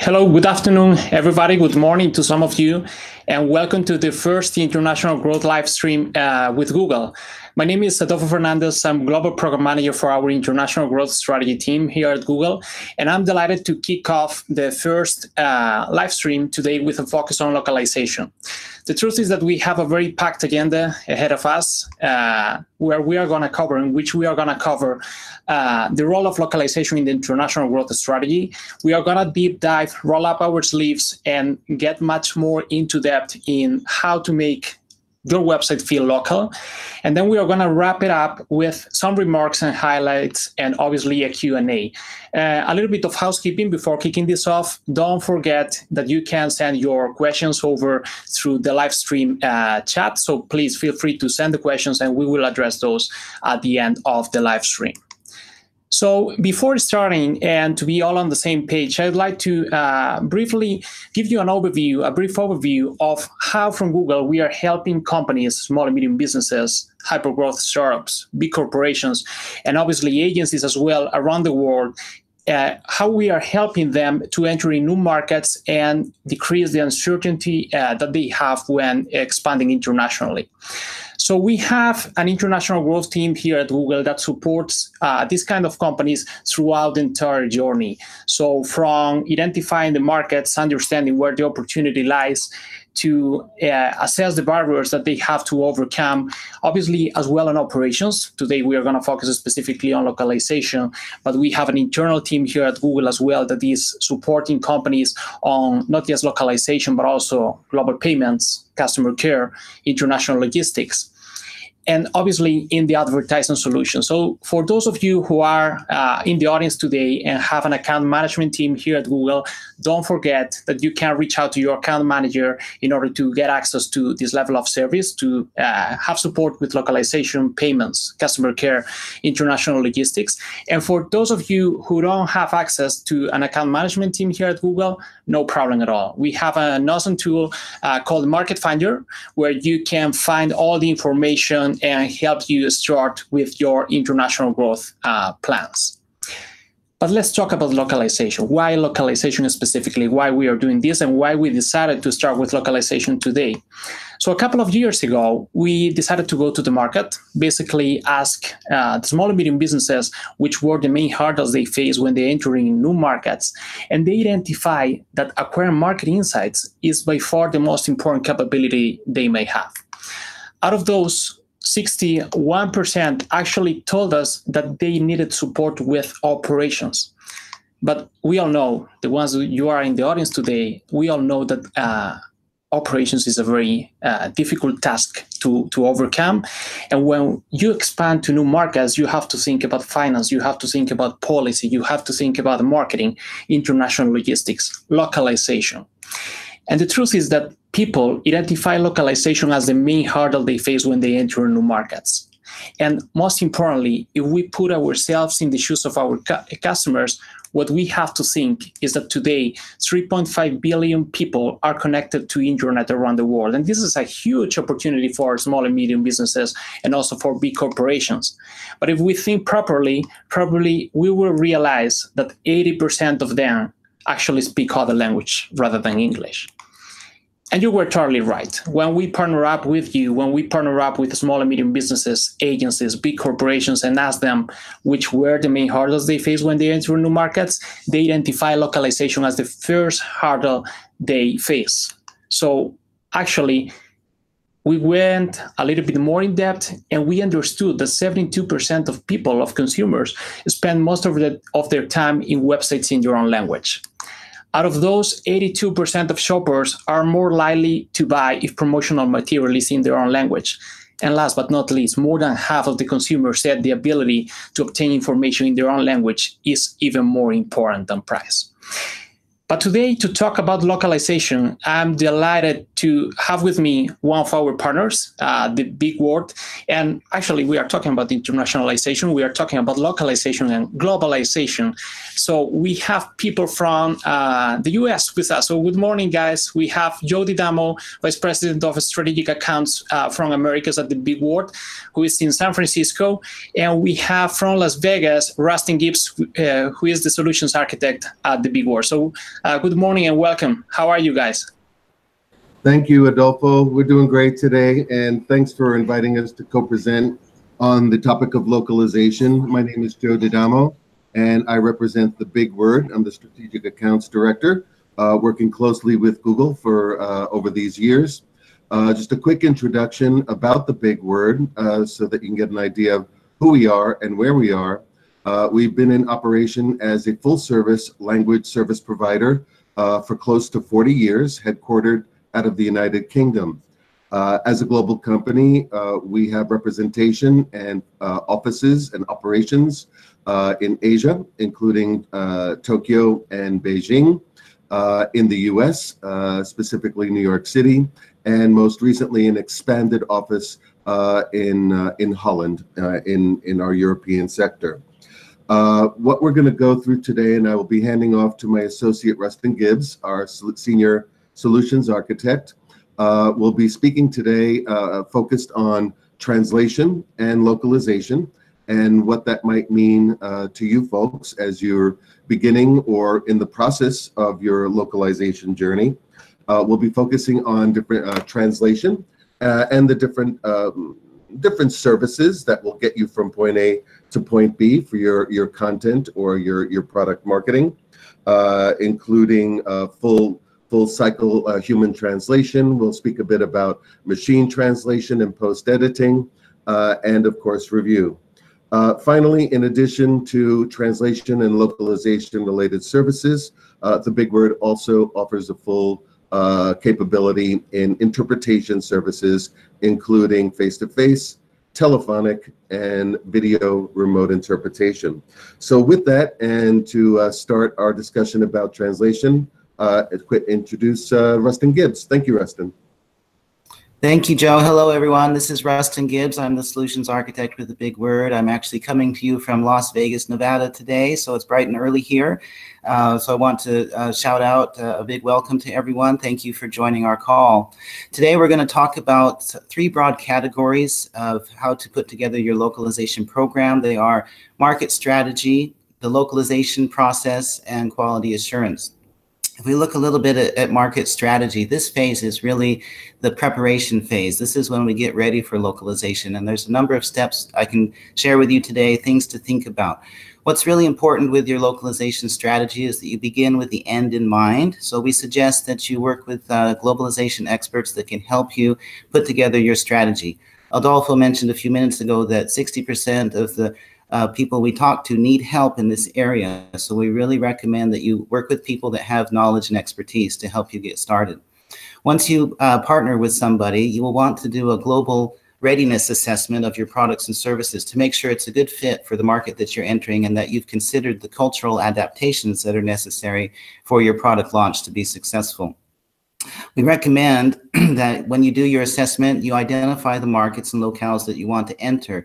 Hello, good afternoon, everybody. Good morning to some of you, and welcome to the first International Growth live stream with Google. My name is Adolfo Fernandez. I'm Global Program Manager for our International Growth Strategy team here at Google, and I'm delighted to kick off the first live stream today with a focus on localization. The truth is that we have a very packed agenda ahead of us, where we are going to cover, in which we are going to cover the role of localization in the international growth strategy. We are going to deep dive, roll up our sleeves, and get much more into depth in how to make your website feel local. And then we are going to wrap it up with some remarks and highlights, and obviously a Q&A. A little bit of housekeeping before kicking this off. Don't forget that you can send your questions over through the live stream chat. So please feel free to send the questions, and we will address those at the end of the live stream. So before starting, and to be all on the same page, I'd like to briefly give you a brief overview of how from Google we are helping companies, small and medium businesses, hypergrowth startups, big corporations, and obviously agencies as well around the world, how we are helping them to enter in new markets and decrease the uncertainty that they have when expanding internationally. So we have an international growth team here at Google that supports these kind of companies throughout the entire journey. So from identifying the markets, understanding where the opportunity lies, to assess the barriers that they have to overcome, obviously as well on operations. Today we are going to focus specifically on localization, but we have an internal team here at Google as well that is supporting companies on not just localization, but also global payments, customer care, international logistics, and obviously in the advertising solution. So for those of you who are in the audience today and have an account management team here at Google, don't forget that you can reach out to your account manager in order to get access to this level of service, to have support with localization, payments, customer care, international logistics. And for those of you who don't have access to an account management team here at Google, no problem at all. We have an awesome tool called Market Finder, where you can find all the information and help you start with your international growth plans. But let's talk about localization. Why localization specifically? Why we are doing this, and why we decided to start with localization today. So a couple of years ago, we decided to go to the market, basically ask the small and medium businesses which were the main hurdles they face when they enter in new markets. And they identify that acquiring market insights is by far the most important capability they may have. Out of those, 61% actually told us that they needed support with operations. But we all know, the ones who you are in the audience today, we all know that operations is a very difficult task to overcome. And when you expand to new markets, you have to think about finance, you have to think about policy, you have to think about marketing, international logistics, localization. And the truth is that people identify localization as the main hurdle they face when they enter new markets. And most importantly, if we put ourselves in the shoes of our customers, what we have to think is that today, 3.5 billion people are connected to internet around the world. And this is a huge opportunity for small and medium businesses and also for big corporations. But if we think properly, probably we will realize that 80% of them actually speak other language rather than English. And you were totally right. When we partner up with you, when we partner up with small and medium businesses, agencies, big corporations, and ask them which were the main hurdles they face when they enter new markets, they identify localization as the first hurdle they face. So actually, we went a little bit more in depth, and we understood that 72% of people, of consumers, spend most of their time in websites in their own language. Out of those, 82% of shoppers are more likely to buy if promotional material is in their own language. And last but not least, more than half of the consumers said the ability to obtain information in their own language is even more important than price. But today, to talk about localization, I'm delighted to have with me one of our partners, the big word. And actually, we are talking about internationalization. We are talking about localization and globalization. So we have people from the US with us. So good morning, guys. We have Joe DiDamo, Vice President of Strategic Accounts from Americas at the big word, who is in San Francisco. And we have from Las Vegas, Rustin Gibbs, who is the Solutions Architect at the big word. So Good morning and welcome. How are you guys? Thank you, Adolfo. We're doing great today, and thanks for inviting us to co-present on the topic of localization. My name is Joe Didamo, and I represent the Big Word. I'm the Strategic Accounts Director, working closely with Google for over these years. Just a quick introduction about the Big Word so that you can get an idea of who we are and where we are. We've been in operation as a full-service language service provider for close to 40 years, headquartered out of the United Kingdom. As a global company, we have representation and offices and operations in Asia, including Tokyo and Beijing, in the US, specifically New York City, and most recently an expanded office in Holland, in our European sector. What we're going to go through today, and I will be handing off to my associate Rustin Gibbs, our senior solutions architect. We'll be speaking today focused on translation and localization and what that might mean to you folks as you're beginning or in the process of your localization journey. We'll be focusing on different translation and the different services that will get you from point A to point B for your content or your product marketing, including full cycle human translation. We'll speak a bit about machine translation and post editing, and of course review. Finally, in addition to translation and localization related services, the Big Word also offers a full capability in interpretation services, including face-to-face, telephonic, and video remote interpretation. So with that, and to start our discussion about translation, introduce Rustin Gibbs. Thank you, Rustin. Thank you, Joe. Hello, everyone. This is Rustin Gibbs. I'm the solutions architect with the Big Word. I'm actually coming to you from Las Vegas, Nevada today, so it's bright and early here. So I want to shout out a big welcome to everyone. Thank you for joining our call. Today, we're going to talk about three broad categories of how to put together your localization program. They are market strategy, the localization process, and quality assurance. If we look a little bit at market strategy, this phase is really the preparation phase. This is when we get ready for localization. And there's a number of steps I can share with you today, things to think about. What's really important with your localization strategy is that you begin with the end in mind. So we suggest that you work with globalization experts that can help you put together your strategy. Adolfo mentioned a few minutes ago that 60% of the people we talk to need help in this area. So we really recommend that you work with people that have knowledge and expertise to help you get started. Once you partner with somebody, you will want to do a global readiness assessment of your products and services to make sure it's a good fit for the market that you're entering and that you've considered the cultural adaptations that are necessary for your product launch to be successful. We recommend that when you do your assessment, you identify the markets and locales that you want to enter.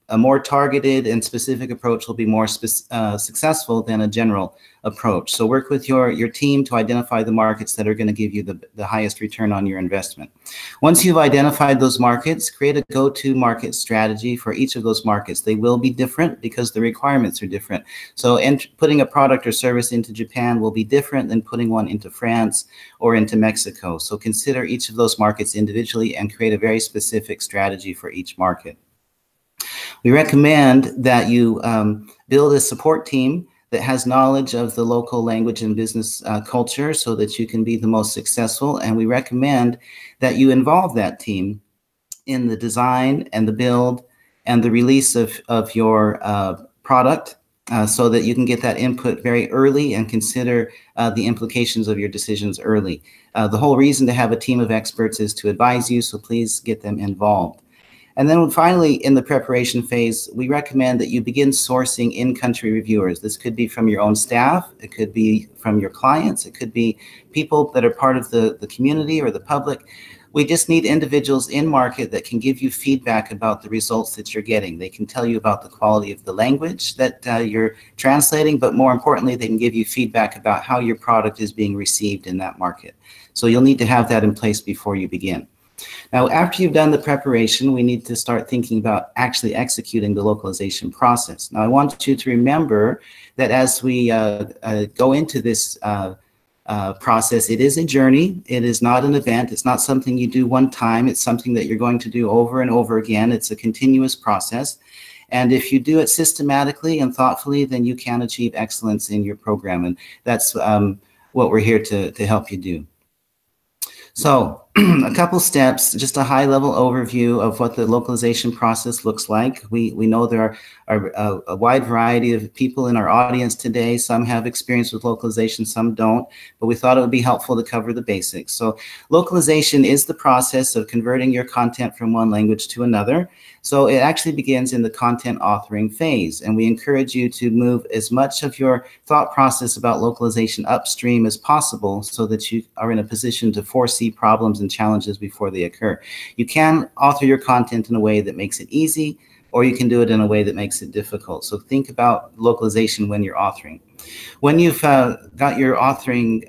A more targeted and specific approach will be more successful than a general approach. So work with your team to identify the markets that are going to give you the highest return on your investment. Once you've identified those markets, create a go-to market strategy for each of those markets. They will be different because the requirements are different. So putting a product or service into Japan will be different than putting one into France or into Mexico. So consider each of those markets individually and create a very specific strategy for each market. We recommend that you build a support team that has knowledge of the local language and business culture so that you can be the most successful. And we recommend that you involve that team in the design and the build and the release of your product so that you can get that input very early and consider the implications of your decisions early. The whole reason to have a team of experts is to advise you, so please get them involved. And then finally, in the preparation phase, we recommend that you begin sourcing in-country reviewers. This could be from your own staff, it could be from your clients, it could be people that are part of the community or the public. We just need individuals in market that can give you feedback about the results that you're getting. They can tell you about the quality of the language that you're translating, but more importantly, they can give you feedback about how your product is being received in that market. So you'll need to have that in place before you begin. Now, after you've done the preparation, we need to start thinking about actually executing the localization process. Now, I want you to remember that as we go into this process, it is a journey. It is not an event. It's not something you do one time. It's something that you're going to do over and over again. It's a continuous process. And if you do it systematically and thoughtfully, then you can achieve excellence in your program. And that's what we're here to help you do. So a couple steps, just a high-level overview of what the localization process looks like. We know there are a wide variety of people in our audience today. Some have experience with localization, some don't, but we thought it would be helpful to cover the basics. So localization is the process of converting your content from one language to another. So it actually begins in the content authoring phase, and we encourage you to move as much of your thought process about localization upstream as possible so that you are in a position to foresee problems and challenges before they occur. You can author your content in a way that makes it easy, or you can do it in a way that makes it difficult. So think about localization when you're authoring. When you've got your authoring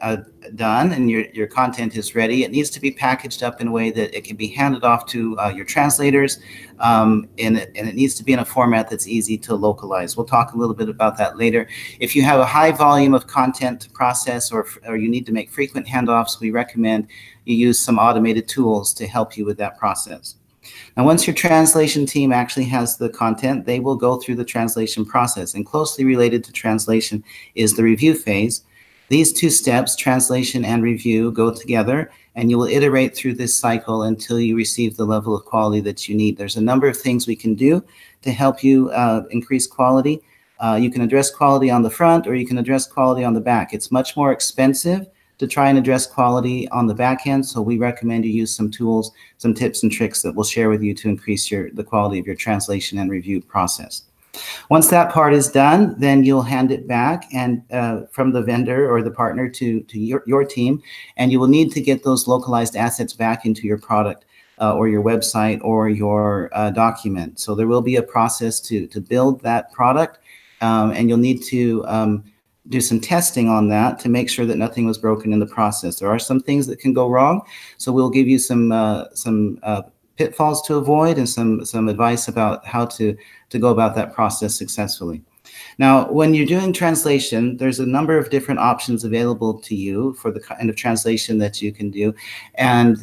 done and your content is ready, it needs to be packaged up in a way that it can be handed off to your translators, and it needs to be in a format that's easy to localize. We'll talk a little bit about that later. If you have a high volume of content to process, or you need to make frequent handoffs, we recommend you use some automated tools to help you with that process. Now, once your translation team actually has the content, they will go through the translation process. And closely related to translation is the review phase. These two steps, translation and review, go together, and you will iterate through this cycle until you receive the level of quality that you need. There's a number of things we can do to help you increase quality. You can address quality on the front, or you can address quality on the back. It's much more expensive to try and address quality on the back end, so we recommend you use some tools, some tips and tricks that we'll share with you to increase the quality of your translation and review process. Once that part is done, then you'll hand it back and from the vendor or the partner to your team, and you will need to get those localized assets back into your product or your website or your document. So there will be a process to build that product, and you'll need to do some testing on that to make sure that nothing was broken in the process. There are some things that can go wrong, so we'll give you some pitfalls to avoid and some advice about how to go about that process successfully. Now, when you're doing translation, there's a number of different options available to you for the kind of translation that you can do, and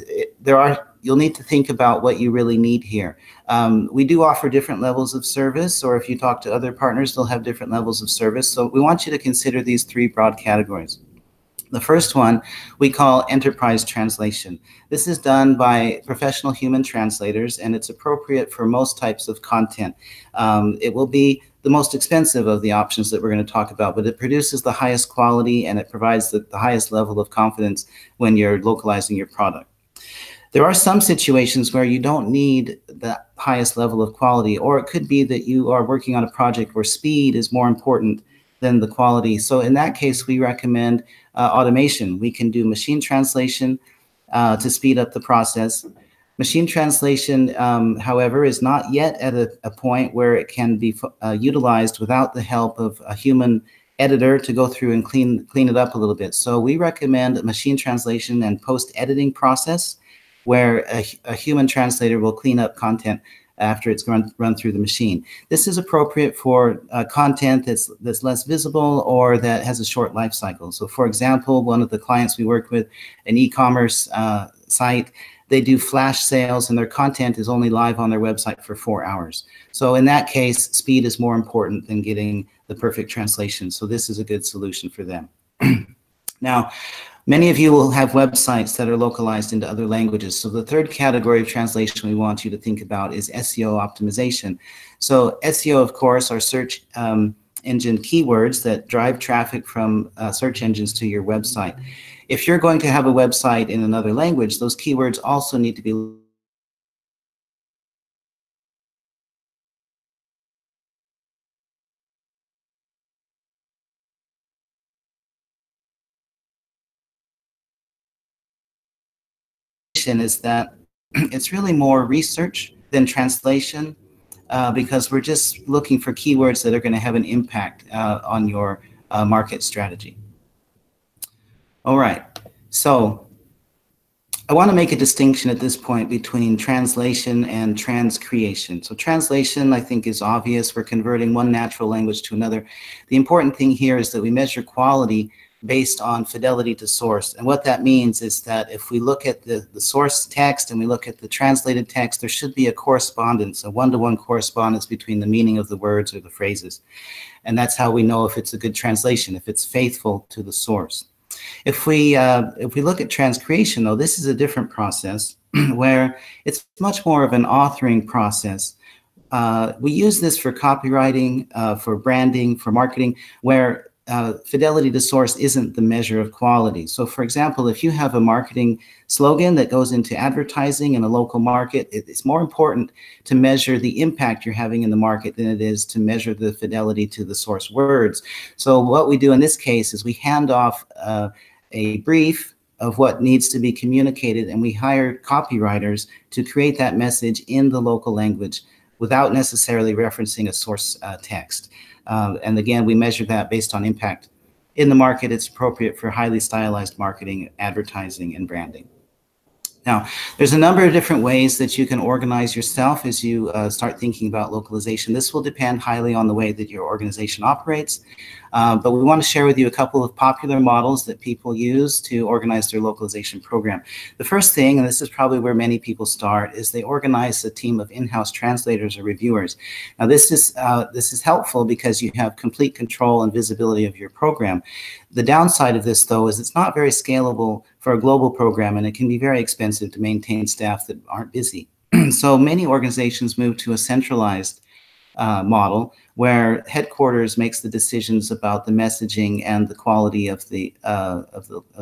you'll need to think about what you really need here. We do offer different levels of service, or if you talk to other partners, they'll have different levels of service. So we want you to consider these three broad categories. The first one we call enterprise translation. This is done by professional human translators, and it's appropriate for most types of content. It will be the most expensive of the options that we're going to talk about, but it produces the highest quality, and it provides the highest level of confidence when you're localizing your product. There are some situations where you don't need the highest level of quality, or it could be that you are working on a project where speed is more important than the quality. So in that case, we recommend automation. We can do machine translation to speed up the process. Machine translation, however, is not yet at a point where it can be utilized without the help of a human editor to go through and clean it up a little bit. So we recommend a machine translation and post-editing process, where a human translator will clean up content after it's run through the machine. This is appropriate for content that's less visible or that has a short life cycle. So for example, one of the clients we work with, an e-commerce site, they do flash sales and their content is only live on their website for 4 hours. So in that case, speed is more important than getting the perfect translation. So this is a good solution for them. Now, many of you will have websites that are localized into other languages. So the third category of translation we want you to think about is SEO optimization. So SEO, of course, are search engine keywords that drive traffic from search engines to your website. If you're going to have a website in another language, those keywords also need to be is that it's really more research than translation, because we're just looking for keywords that are going to have an impact on your market strategy. All right, so I want to make a distinction at this point between translation and transcreation. So translation, I think, is obvious. We're converting one natural language to another. The important thing here is that we measure quality based on fidelity to source. And what that means is that if we look at the source text and we look at the translated text, there should be a correspondence, a one-to-one correspondence between the meaning of the words or the phrases. And that's how we know if it's a good translation, if it's faithful to the source. If we look at transcreation, though, this is a different process where it's much more of an authoring process. We use this for copywriting, for branding, for marketing, where fidelity to source isn't the measure of quality. So, for example, if you have a marketing slogan that goes into advertising in a local market, it's more important to measure the impact you're having in the market than it is to measure the fidelity to the source words. So what we do in this case is we hand off a brief of what needs to be communicated, and we hire copywriters to create that message in the local language without necessarily referencing a source text. And again, we measure that based on impact. In the market, it's appropriate for highly stylized marketing, advertising, and branding. Now, there's a number of different ways that you can organize yourself as you start thinking about localization. This will depend highly on the way that your organization operates. But we want to share with you a couple of popular models that people use to organize their localization program. The first thing, and this is probably where many people start, is they organize a team of in-house translators or reviewers. Now, this is helpful because you have complete control and visibility of your program. The downside of this, though, is it's not very scalable for a global program, and it can be very expensive to maintain staff that aren't busy. So many organizations move to a centralized model where headquarters makes the decisions about the messaging and the quality of the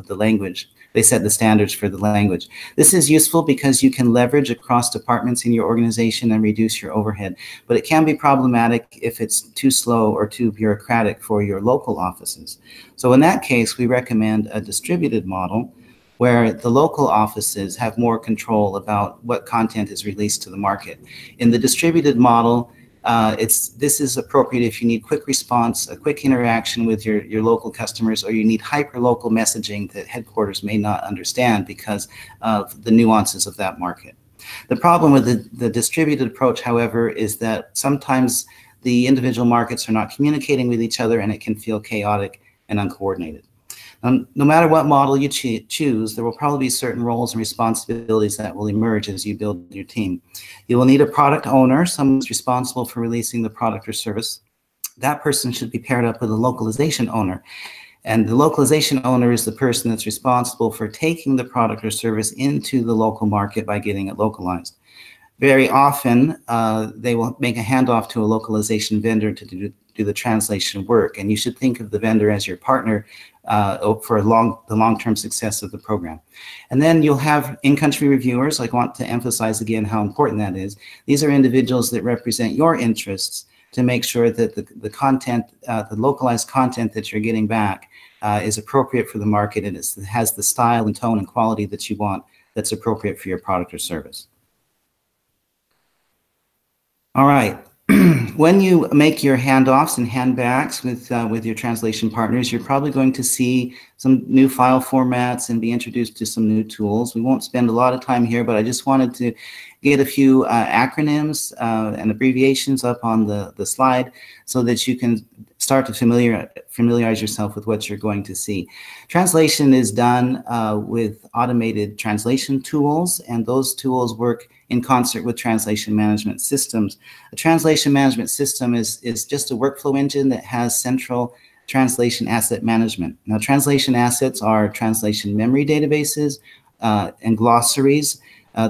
language. They set the standards for the language. This is useful because you can leverage across departments in your organization and reduce your overhead, but it can be problematic if it's too slow or too bureaucratic for your local offices. So in that case, we recommend a distributed model where the local offices have more control about what content is released to the market. In the distributed model, this is appropriate if you need quick response, a quick interaction with your local customers, or you need hyper-local messaging that headquarters may not understand because of the nuances of that market. The problem with the distributed approach, however, is that sometimes the individual markets are not communicating with each other, and it can feel chaotic and uncoordinated. No matter what model you choose, there will probably be certain roles and responsibilities that will emerge as you build your team. You will need a product owner, someone who's responsible for releasing the product or service. That person should be paired up with a localization owner. And the localization owner is the person that's responsible for taking the product or service into the local market by getting it localized. Very often, they will make a handoff to a localization vendor to do the translation work. And you should think of the vendor as your partner for the long-term success of the program. And then you'll have in-country reviewers. I want to emphasize again how important that is. These are individuals that represent your interests to make sure that the content, the localized content that you're getting back is appropriate for the market, and it has the style and tone and quality that you want that's appropriate for your product or service. All right. When you make your handoffs and handbacks with your translation partners, you're probably going to see some new file formats and be introduced to some new tools. We won't spend a lot of time here, but I just wanted to get a few acronyms and abbreviations up on the slide so that you can start to familiarize yourself with what you're going to see. Translation is done with automated translation tools, and those tools work in concert with translation management systems. A translation management system is just a workflow engine that has central translation asset management. Now, translation assets are translation memory databases and glossaries.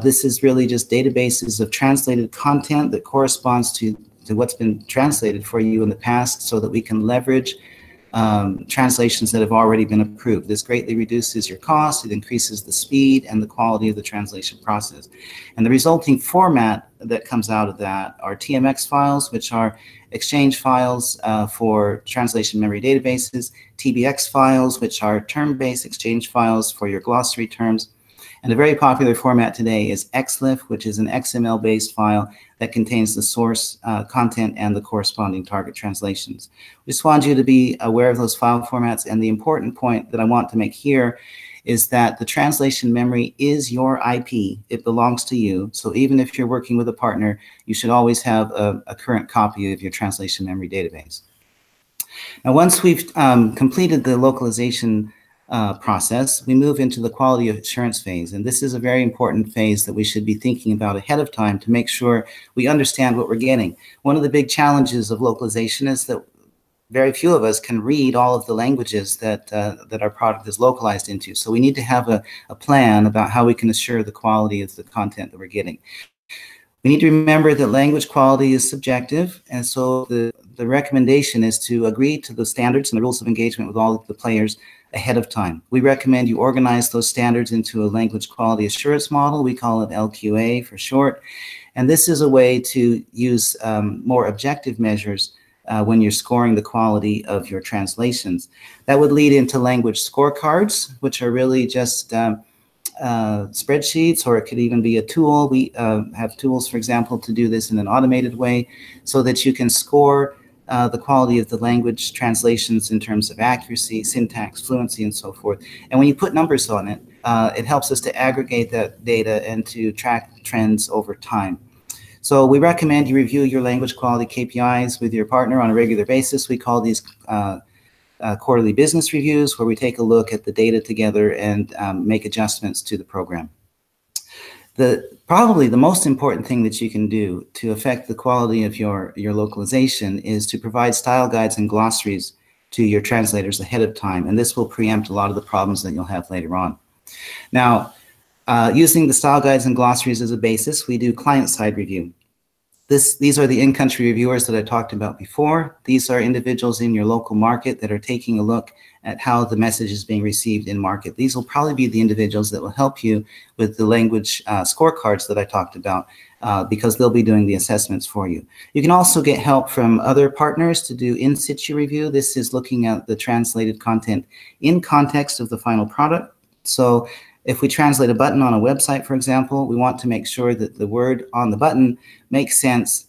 This is really just databases of translated content that corresponds to what's been translated for you in the past so that we can leverage translations that have already been approved. This greatly reduces your cost, it increases the speed and the quality of the translation process. And the resulting format that comes out of that are TMX files, which are exchange files for translation memory databases, TBX files, which are term-based exchange files for your glossary terms. And a very popular format today is XLIF, which is an XML-based file that contains the source content and the corresponding target translations. We just want you to be aware of those file formats. And the important point that I want to make here is that the translation memory is your IP. It belongs to you. So even if you're working with a partner, you should always have a current copy of your translation memory database. Now, once we've completed the localization process, we move into the quality assurance phase. And this is a very important phase that we should be thinking about ahead of time to make sure we understand what we're getting. One of the big challenges of localization is that very few of us can read all of the languages that, that our product is localized into. So we need to have a plan about how we can assure the quality of the content that we're getting. We need to remember that language quality is subjective, and so the recommendation is to agree to the standards and the rules of engagement with all of the players ahead of time. We recommend you organize those standards into a language quality assurance model. We call it LQA for short. And this is a way to use more objective measures when you're scoring the quality of your translations. That would lead into language scorecards, which are really just spreadsheets, or it could even be a tool. We have tools, for example, to do this in an automated way so that you can score the quality of the language translations in terms of accuracy, syntax, fluency, and so forth. And when you put numbers on it, it helps us to aggregate that data and to track trends over time. So we recommend you review your language quality KPIs with your partner on a regular basis. We call these quarterly business reviews, where we take a look at the data together and make adjustments to the program. Probably the most important thing that you can do to affect the quality of your localization is to provide style guides and glossaries to your translators ahead of time, and this will preempt a lot of the problems that you'll have later on. Now, using the style guides and glossaries as a basis, we do client-side review. These are the in-country reviewers that I talked about before. These are individuals in your local market that are taking a look at how the message is being received in market. These will probably be the individuals that will help you with the language scorecards that I talked about, because they'll be doing the assessments for you. You can also get help from other partners to do in situ review. This is looking at the translated content in context of the final product. So if we translate a button on a website, for example, we want to make sure that the word on the button makes sense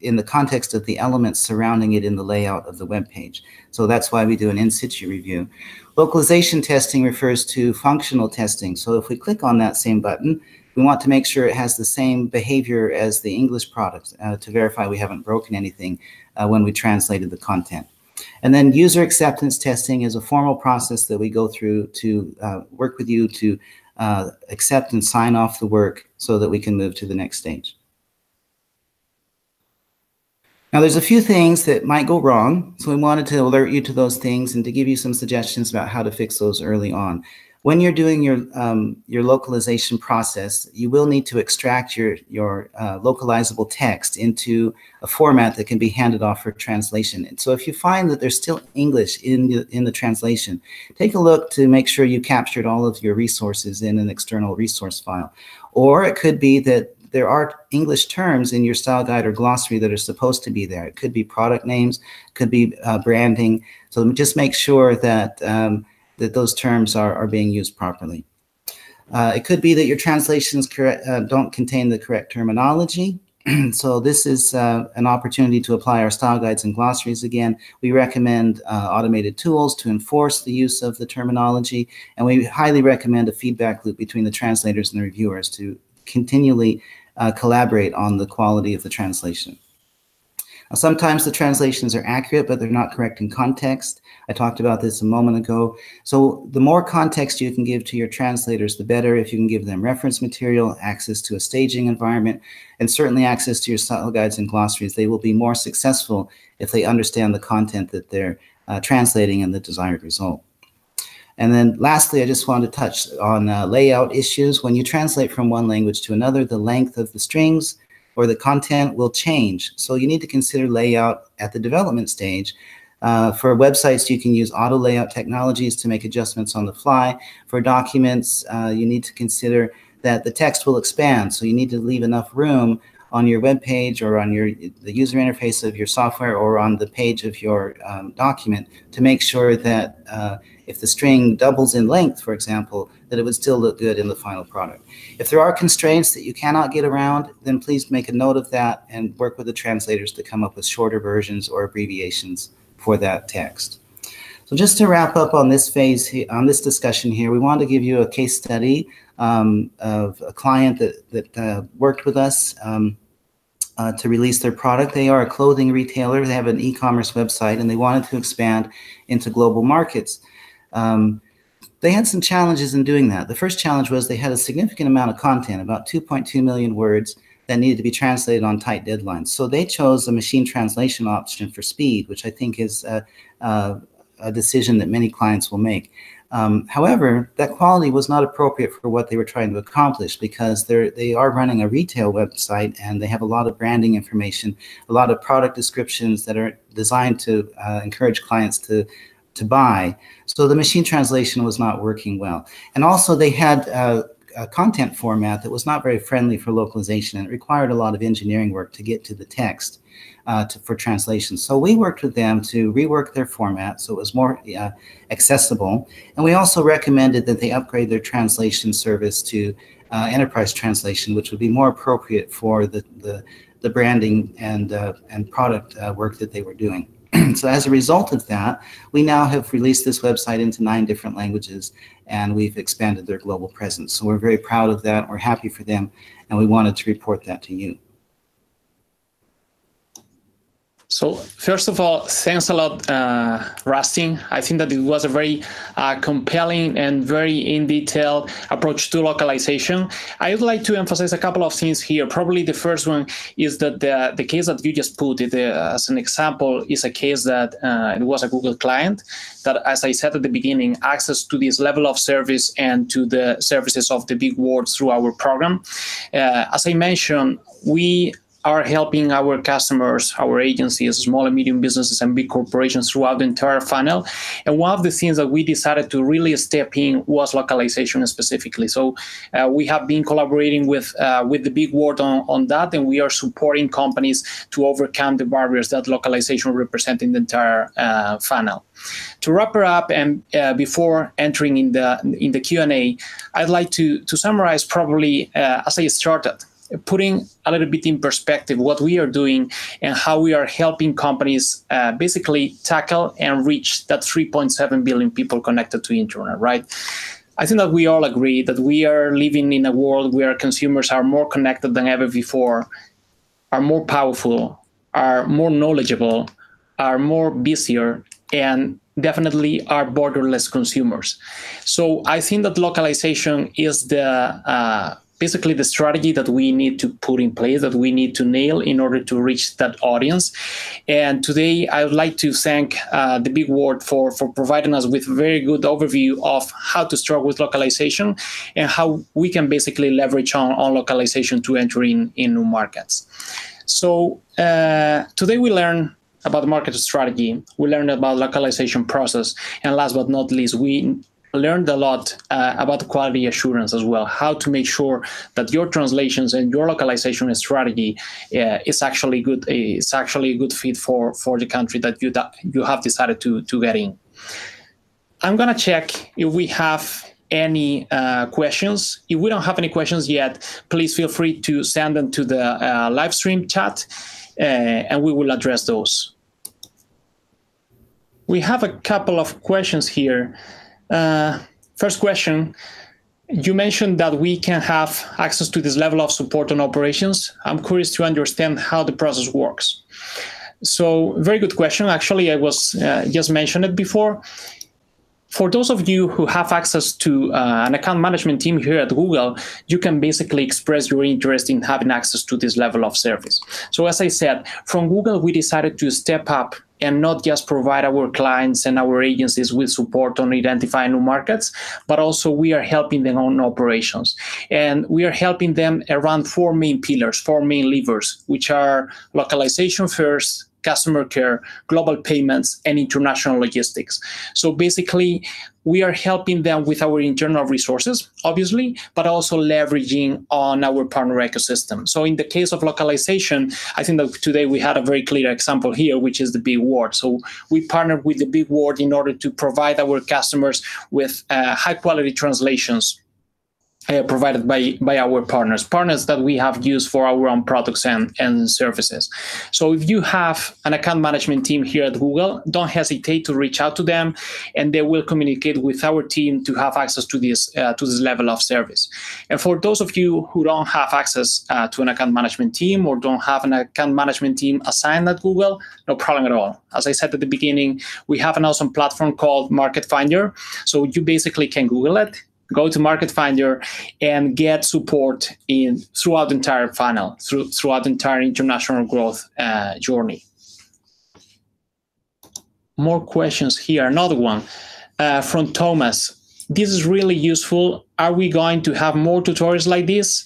in the context of the elements surrounding it in the layout of the web page. So that's why we do an in situ review. Localization testing refers to functional testing. So if we click on that same button, we want to make sure it has the same behavior as the English product to verify we haven't broken anything when we translated the content. And then user acceptance testing is a formal process that we go through to work with you to accept and sign off the work so that we can move to the next stage. Now, there's a few things that might go wrong, so we wanted to alert you to those things and to give you some suggestions about how to fix those early on. When you're doing your localization process, you will need to extract your localizable text into a format that can be handed off for translation. And so if you find that there's still English in the translation, take a look to make sure you captured all of your resources in an external resource file. Or it could be that there are English terms in your style guide or glossary that are supposed to be there. It could be product names, could be branding. So just make sure that that those terms are being used properly. It could be that your translations don't contain the correct terminology. So this is an opportunity to apply our style guides and glossaries again. We recommend automated tools to enforce the use of the terminology, and we highly recommend a feedback loop between the translators and the reviewers to continually collaborate on the quality of the translation. Now, sometimes the translations are accurate, but they're not correct in context. I talked about this a moment ago. So the more context you can give to your translators, the better. If you can give them reference material, access to a staging environment, and certainly access to your style guides and glossaries, they will be more successful if they understand the content that they're translating and the desired result. And then lastly, I just wanted to touch on layout issues. When you translate from one language to another, the length of the strings or the content will change. So you need to consider layout at the development stage. For websites, you can use auto layout technologies to make adjustments on the fly. For documents, you need to consider that the text will expand. So you need to leave enough room on your web page or on the user interface of your software or on the page of your document to make sure that if the string doubles in length, for example, that it would still look good in the final product. If there are constraints that you cannot get around, then please make a note of that and work with the translators to come up with shorter versions or abbreviations for that text. So So just to wrap up on this phase, on this discussion here, we want to give you a case study of a client that worked with us to release their product. They are a clothing retailer. They have an e-commerce website, and they wanted to expand into global markets. They had some challenges in doing that. The first challenge was they had a significant amount of content, about 2.2 million words, that needed to be translated on tight deadlines. So they chose a machine translation option for speed, which I think is a decision that many clients will make. However, that quality was not appropriate for what they were trying to accomplish, because they are running a retail website and they have a lot of branding information, a lot of product descriptions that are designed to encourage clients to buy. So the machine translation was not working well. And also they had a content format that was not very friendly for localization, and it required a lot of engineering work to get to the text for translation. So we worked with them to rework their format so it was more accessible. And we also recommended that they upgrade their translation service to enterprise translation, which would be more appropriate for the branding and product work that they were doing. So as a result of that, we now have released this website into 9 different languages, and we've expanded their global presence. So we're very proud of that. We're happy for them, and we wanted to report that to you. So first of all, thanks a lot, Rustin. I think that it was a very compelling and very in detail approach to localization. I would like to emphasize a couple of things here. Probably the first one is that the case that you just put it as an example is a case that it was a Google client that, as I said at the beginning, access to this level of service and to the services of the big words through our program. As I mentioned, we are helping our customers, our agencies, small and medium businesses and big corporations throughout the entire funnel. And one of the things that we decided to really step in was localization specifically. So we have been collaborating with the big word on that, and we are supporting companies to overcome the barriers that localization represents in the entire funnel. To wrap it up, and before entering in the Q&A, I'd like to summarize probably as I started, putting a little bit in perspective what we are doing and how we are helping companies basically tackle and reach that 3.7 billion people connected to internet, right? I think that we all agree that we are living in a world where consumers are more connected than ever before, are more powerful, are more knowledgeable, are more busier, and definitely are borderless consumers. So I think that localization is basically the strategy that we need to put in place, that we need to nail in order to reach that audience. And today, I would like to thank the big word for providing us with a very good overview of how to start with localization and how we can basically leverage on localization to enter in new markets. So today we learn about market strategy, we learned about localization process, and last but not least, we learned a lot about quality assurance as well, how to make sure that your translations and your localization strategy is actually good. It's actually a good fit for the country that you have decided to get in. I'm gonna check if we have any questions. If we don't have any questions yet, please feel free to send them to the live stream chat, and we will address those. We have a couple of questions here. First question, you mentioned that we can have access to this level of support on operations. I'm curious to understand how the process works. So very good question. Actually, I was just mentioned it before. For those of you who have access to an account management team here at Google, you can basically express your interest in having access to this level of service. So as I said, from Google, we decided to step up and not just provide our clients and our agencies with support on identifying new markets, but also we are helping them on operations. And we are helping them around 4 main pillars, 4 main levers, which are localization first, customer care, global payments, and international logistics. So basically, we are helping them with our internal resources, obviously, but also leveraging on our partner ecosystem. So in the case of localization, I think that today we had a very clear example here, which is the big word. So we partnered with the big word in order to provide our customers with high quality translations provided by our partners that we have used for our own products and services. So if you have an account management team here at Google, don't hesitate to reach out to them, and they will communicate with our team to have access to this level of service. And for those of you who don't have access to an account management team or don't have an account management team assigned at Google, no problem at all. As I said at the beginning, we have an awesome platform called Market Finder. So you basically can Google it, go to Market Finder, and get support throughout the entire funnel, throughout the entire international growth journey. More questions here. Another one from Thomas. This is really useful. Are we going to have more tutorials like this?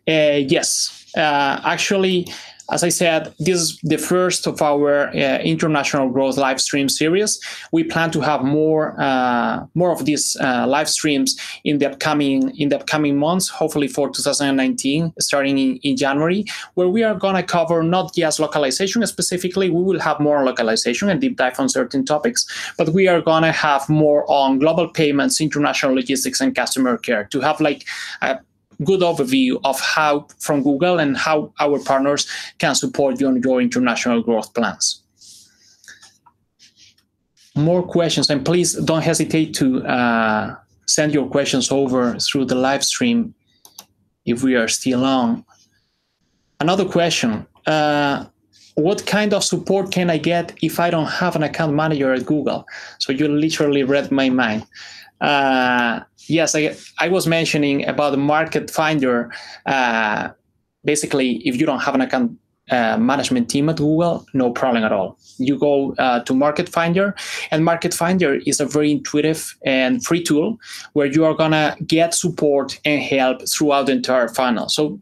Yes. Actually, as I said, this is the first of our international growth live stream series. We plan to have more of these live streams in the upcoming months, hopefully for 2019, starting in January, where we are going to cover not just localization specifically. We will have more on localization and deep dive on certain topics, but we are going to have more on global payments, international logistics, and customer care to have like a good overview of how from Google and how our partners can support you on your international growth plans. More questions, and please don't hesitate to send your questions over through the live stream if we are still on. Another question, what kind of support can I get if I don't have an account manager at Google? So you literally read my mind. Yes, I was mentioning about the Market Finder. Basically, if you don't have an account management team at Google, no problem at all. You go to Market Finder, and Market Finder is a very intuitive and free tool where you are going to get support and help throughout the entire funnel. So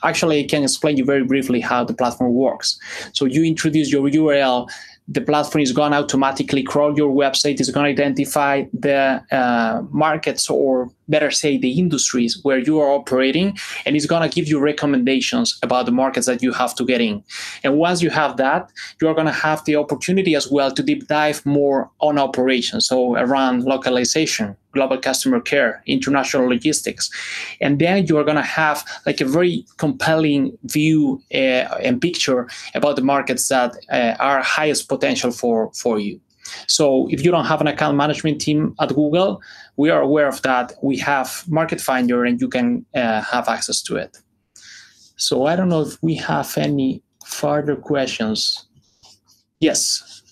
actually, I can explain you very briefly how the platform works. So you introduce your URL. The platform is going to automatically crawl your website. It's going to identify the markets, or better say the industries where you are operating, and it's going to give you recommendations about the markets that you have to get in. And once you have that, you are going to have the opportunity as well to deep dive more on operations, so around localization, global customer care, international logistics. And then you are going to have like a very compelling view and picture about the markets that are highest potential for you. So if you don't have an account management team at Google, we are aware of that. We have Market Finder, and you can have access to it. So I don't know if we have any further questions. Yes,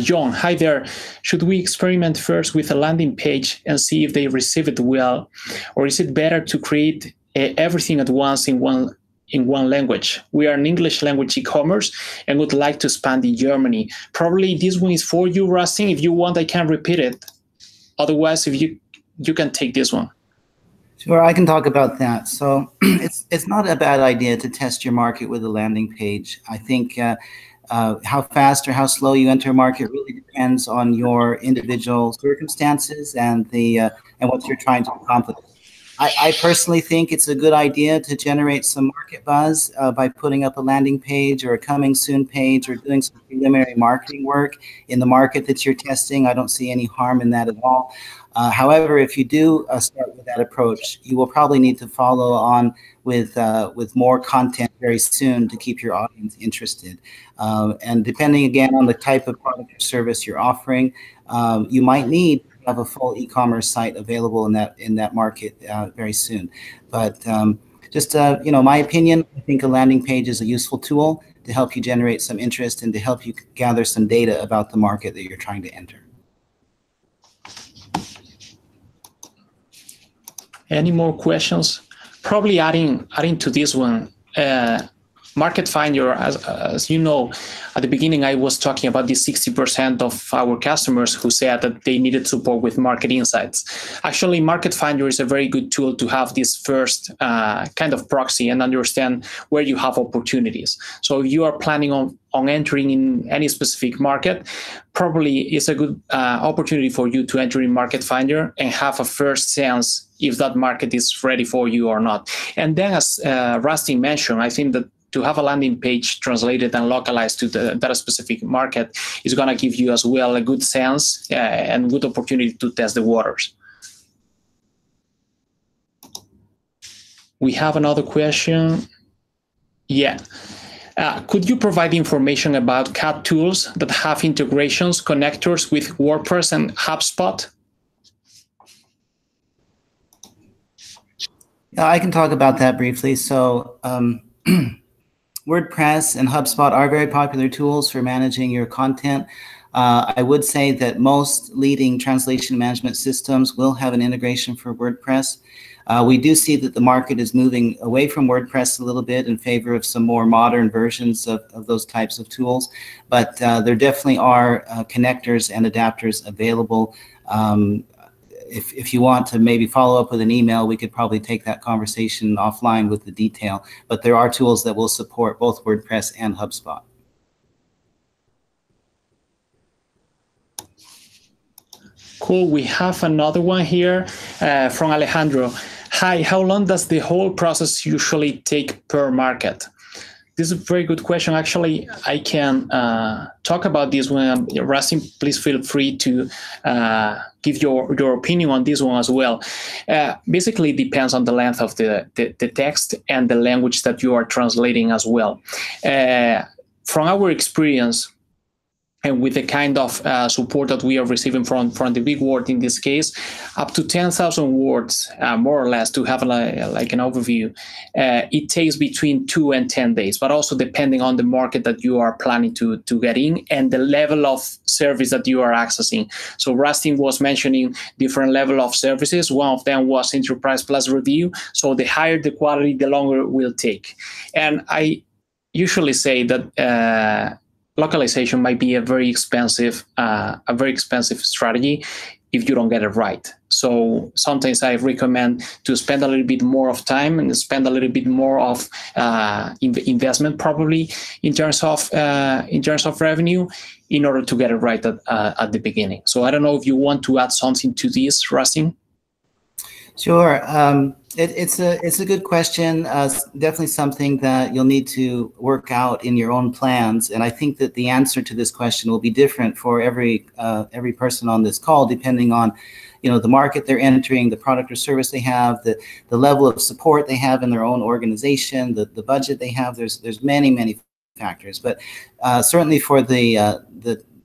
John, hi there. Should we experiment first with a landing page and see if they receive it well? Or is it better to create everything at once in one language? We are an English language e-commerce and would like to expand in Germany. Probably this one is for you, Rustin. If you want, I can repeat it. Otherwise, if you can take this one. Sure, I can talk about that. So it's not a bad idea to test your market with a landing page. I think how fast or how slow you enter a market really depends on your individual circumstances and what you're trying to accomplish. I personally think it's a good idea to generate some market buzz by putting up a landing page or a coming soon page or doing some preliminary marketing work in the market that you're testing. I don't see any harm in that at all. However, if you do start with that approach, you will probably need to follow on with more content very soon to keep your audience interested. And depending again on the type of product or service you're offering, you might need to have a full e-commerce site available in that market very soon. But just my opinion, I think a landing page is a useful tool to help you generate some interest and to help you gather some data about the market that you're trying to enter. Any more questions? Probably adding to this one, Market Finder, as you know, at the beginning, I was talking about the 60% of our customers who said that they needed support with market insights. Actually, Market Finder is a very good tool to have this first kind of proxy and understand where you have opportunities. So if you are planning on entering in any specific market, probably it's a good opportunity for you to enter in Market Finder and have a first sense if that market is ready for you or not. And then, as Rusty mentioned, I think that to have a landing page translated and localized to that specific market is going to give you as well a good sense and good opportunity to test the waters. We have another question. Yeah. Could you provide information about CAD tools that have integrations, connectors with WordPress and HubSpot? Yeah, I can talk about that briefly. So WordPress and HubSpot are very popular tools for managing your content. I would say that most leading translation management systems will have an integration for WordPress. We do see that the market is moving away from WordPress a little bit in favor of some more modern versions of those types of tools, but there definitely are connectors and adapters available. If you want to maybe follow up with an email, we could probably take that conversation offline with the detail, but there are tools that will support both WordPress and HubSpot. Cool. We have another one here from Alejandro. Hi, how long does the whole process usually take per market? This is a very good question. Actually, I can talk about this one. Rustin, please feel free to give your opinion on this one as well. Basically, it depends on the length of the text and the language that you are translating as well. From our experience, and with the kind of support that we are receiving from the big word in this case, up to 10,000 words, more or less, to have like an overview, it takes between 2 and 10 days, but also depending on the market that you are planning to get in and the level of service that you are accessing. So Rustin was mentioning different level of services. One of them was Enterprise Plus Review. So the higher the quality, the longer it will take. And I usually say that localization might be a very expensive strategy if you don't get it right. So sometimes I recommend to spend a little bit more of time and spend a little bit more of investment, probably in terms of revenue, in order to get it right at the beginning. So I don't know if you want to add something to this, Rustin. Sure. It's a good question. Definitely something that you'll need to work out in your own plans. And I think that the answer to this question will be different for every person on this call, depending on, the market they're entering, the product or service they have, the level of support they have in their own organization, the budget they have. There's many factors, but certainly for the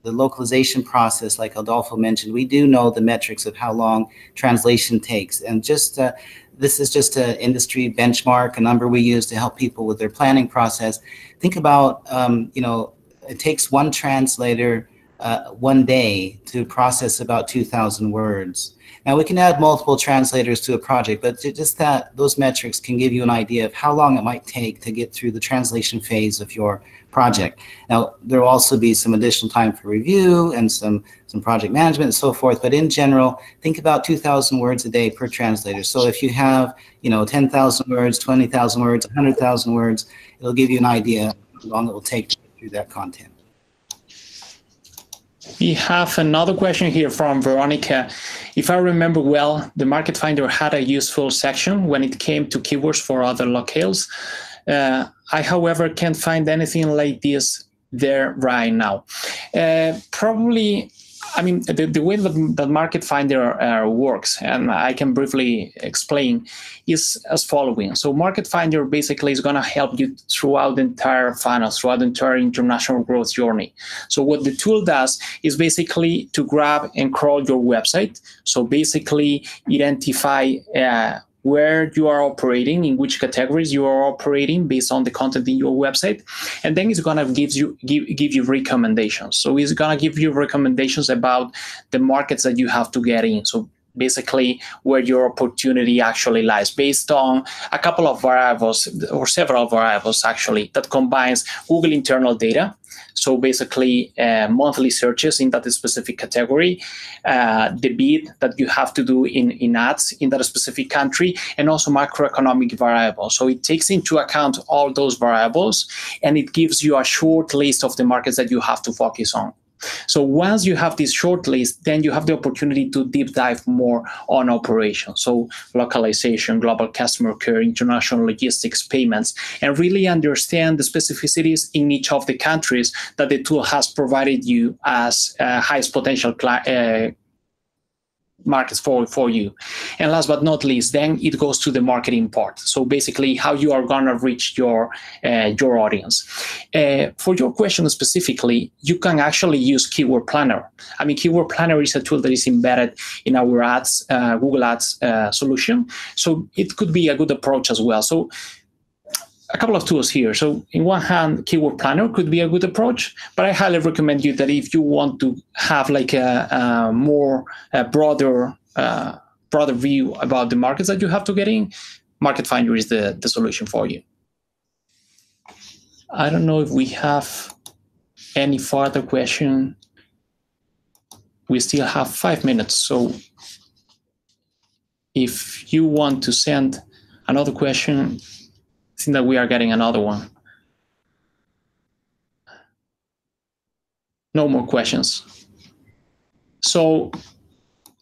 localization process, like Adolfo mentioned, we do know the metrics of how long translation takes. And just this is just an industry benchmark, a number we use to help people with their planning process. Think about, it takes one translator 1 day to process about 2,000 words. Now we can add multiple translators to a project, but just those metrics can give you an idea of how long it might take to get through the translation phase of your project. Now there will also be some additional time for review and some project management and so forth, but in general, think about 2,000 words a day per translator. So if you have 10,000 words, 20,000 words, 100,000 words, it'll give you an idea of how long it will take to get through that content. We have another question here from Veronica. If I remember well, the Market Finder had a useful section when it came to keywords for other locales. I, however, can't find anything like this there right now. Probably, I mean, the way that Market Finder works, and I can briefly explain, is as following. So Market Finder basically is going to help you throughout the entire funnel, throughout the entire international growth journey. So what the tool does is basically to grab and crawl your website. So basically identify where you are operating, in which categories you are operating based on the content in your website, and then it's gonna give you recommendations. So it's gonna give you recommendations about the markets that you have to get in. So basically where your opportunity actually lies, based on a couple of variables or several variables actually that combines Google internal data. So basically monthly searches in that specific category, the bid that you have to do in ads in that specific country, and also macroeconomic variables. So it takes into account all those variables, and it gives you a short list of the markets that you have to focus on. So once you have this short list, then you have the opportunity to deep dive more on operations. So localization, global customer care, international logistics, payments, and really understand the specificities in each of the countries that the tool has provided you as highest potential markets for you. And last but not least, then it goes to the marketing part. So basically how you are going to reach your audience. For your question specifically, you can actually use Keyword Planner. I mean, Keyword Planner is a tool that is embedded in our ads, Google Ads solution. So it could be a good approach as well. So a couple of tools here. So in one hand, Keyword Planner could be a good approach, but I highly recommend you that if you want to have like a more broader view about the markets that you have to get in, Market Finder is the solution for you. I don't know if we have any further question. We still have 5 minutes. So if you want to send another question, I think that we are getting another one. No more questions. So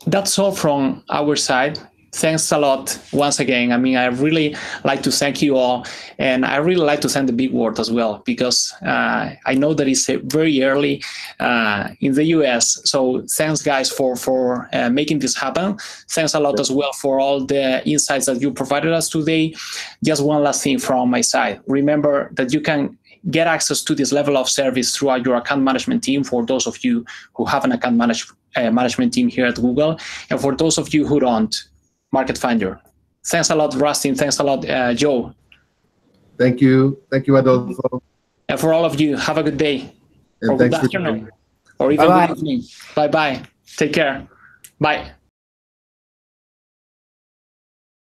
that's all from our side. Thanks a lot once again. I mean, I really like to thank you all, and I really like to send a big word as well, because I know that it's very early in the US. So thanks guys for making this happen. Thanks a lot as well for all the insights that you provided us today. Just one last thing from my side. Remember that you can get access to this level of service throughout your account management team for those of you who have an account management team here at Google, and for those of you who don't, Market Finder. Thanks a lot, Rustin. Thanks a lot, Joe. Thank you. Thank you, Adolfo. And for all of you, have a good day. And or good afternoon. Or even good evening. Bye-bye. Take care. Bye.